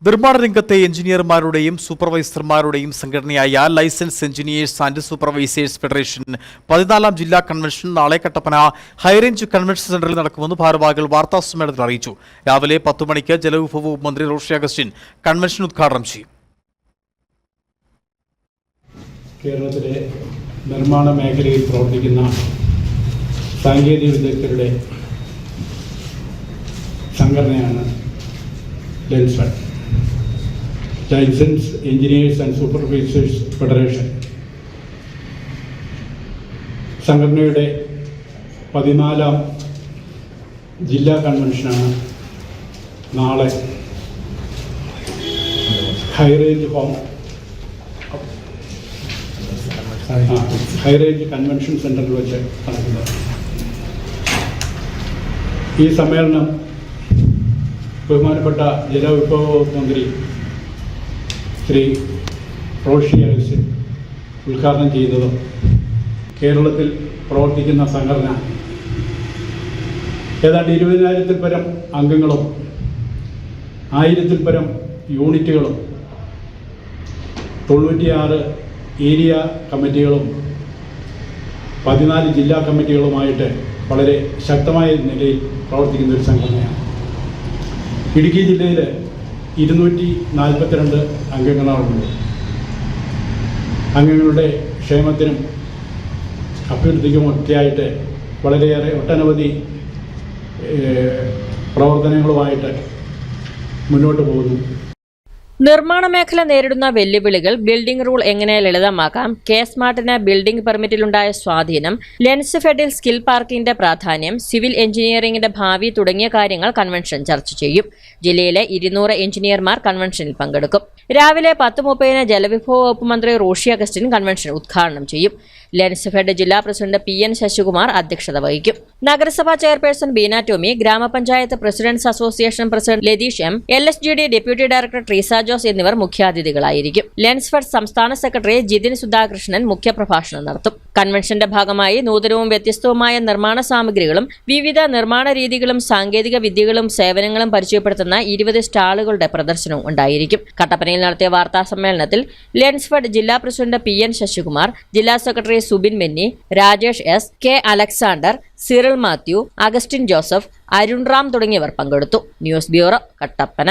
നിർമ്മാണ രംഗത്തെ എഞ്ചിനീയർമാരുടെയും സൂപ്പർവൈസർമാരുടെയും സംഘടനയായ licence engineers and supervisors federation 14ാം ജില്ലാ കൺവെൻഷൻ നാളെ കട്ടപ്പന ഹൈറേഞ്ച് കൺവെൻഷൻ സെന്ററിൽ നടക്കുമെന്ന് ഭാരവാഹികൾ വാർത്താസമ്മേളനത്തിൽ അറിയിച്ചു. രാവിലെ 10 മണിക്ക് ജലവിഭവ വകുപ്പ് മന്ത്രി റോഷി അഗസ്റ്റിൻ കൺവെൻഷൻ ഉദ്ഘാടനം ചെയ്യും. കേരളത്തിലെ നിർമ്മാണ മേഖലയിൽ പ്രവർത്തിക്കുന്ന സാങ്കേതിക വിദഗ്ധരുടെ സംഘടനയാണ് licence engineers and supervisors federation. സംഘടനയുടെ 14ാം ജില്ലാ കൺവെൻഷനാണ് നാളെ ഹൈറേഞ്ച് കൺവെൻഷൻ സെന്ററിൽ വെച്ച് നടക്കുന്നത്. ഈ സമ്മേളനം ബഹുമാനപ്പെട്ട ജലവിഭവ വകുപ്പ് മന്ത്രി ശ്രീ റോഷി അഗസ്റ്റിൻ ഉദ്ഘാടനം ചെയ്യുന്നതും കേരളത്തിൽ പ്രവർത്തിക്കുന്ന സംഘടന ഏതാണ്ട് 20,000-ൽ പരം അംഗങ്ങളും 1000-ൽ പരം യൂണിറ്റുകളും 96 ഏരിയ കമ്മിറ്റികളും 14 ജില്ലാ കമ്മിറ്റികളുമായിട്ട് വളരെ ശക്തമായ നിലയിൽ പ്രവർത്തിക്കുന്ന ഒരു സംഘടനയാണ്. ഇടുക്കി ജില്ലയിൽ 242 അംഗങ്ങളാണുള്ളത്. അംഗങ്ങളുടെ ക്ഷേമത്തിനും അഭ്യുന്നതിക്കും ഒക്കെയായിട്ട് വളരെയേറെ ഒട്ടനവധി പ്രവർത്തനങ്ങളുമായിട്ട് മുന്നോട്ട് പോകുന്നു. നിർമ്മാണ മേഖല നേരിടുന്ന വെല്ലുവിളികൾ, ബിൽഡിംഗ് റൂൾ എങ്ങനെ ലളിതമാക്കാം, കെ സ്മാർട്ടിന് ബിൽഡിംഗ് പെർമിറ്റിലുണ്ടായ സ്വാധീനം, ലെൻസ് ഫെഡിൽ സ്കിൽ പാർക്കിന്റെ പ്രാധാന്യം, സിവിൽ എഞ്ചിനീയറിംഗിന്റെ ഭാവി തുടങ്ങിയ കാര്യങ്ങൾ കൺവെൻഷൻ ചർച്ച ചെയ്യും. ജില്ലയിലെ 200 എഞ്ചിനീയർമാർ കൺവെൻഷനിൽ പങ്കെടുക്കും. രാവിലെ 10:30 ജലവിഭവ വകുപ്പ് മന്ത്രി റോഷി അഗസ്റ്റിൻ കൺവെൻഷൻ ഉദ്ഘാടനം ചെയ്യും. ലെൻസ് ഫെഡ് ജില്ലാ പ്രസിഡന്റ് PN ശശികുമാർ അധ്യക്ഷത വഹിക്കും. നഗരസഭാ ചെയർപേഴ്സൺ ബീന ടോമി, ഗ്രാമപഞ്ചായത്ത് president's association president Latheesh M, LSGD deputy director Treesa Jose എന്നിവർ മുഖ്യാതിഥികളായിരിക്കും. ലെൻസ് ഫെഡ് സംസ്ഥാന സെക്രട്ടറി ജിതിൻ സുധാകൃഷ്ണൻ മുഖ്യപ്രഭാഷണം നടത്തും. കൺവെൻഷന്റെ ഭാഗമായി നൂതനവും വ്യത്യസ്തവുമായ നിർമ്മാണ സാമഗ്രികളും വിവിധ നിർമ്മാണ രീതികളും സാങ്കേതിക വിദ്യകളും സേവനങ്ങളും പരിചയപ്പെടുത്തുന്ന 20 സ്റ്റാളുകളുടെ പ്രദർശനവും ഉണ്ടായിരിക്കും. കട്ടപ്പനയിൽ നടത്തിയ വാർത്താ സമ്മേളനത്തിൽ ലെൻസ് ഫെഡ് ജില്ലാ പ്രസിഡന്റ് PN ശശികുമാർ, ജില്ലാ secretary Subin Menni, Rajesh S, K Alexander, Cyril Mathew, Augustine Joseph, Arun Ram തുടങ്ങിയവർ പങ്കെടുത്തു. News bureau, Kattappana.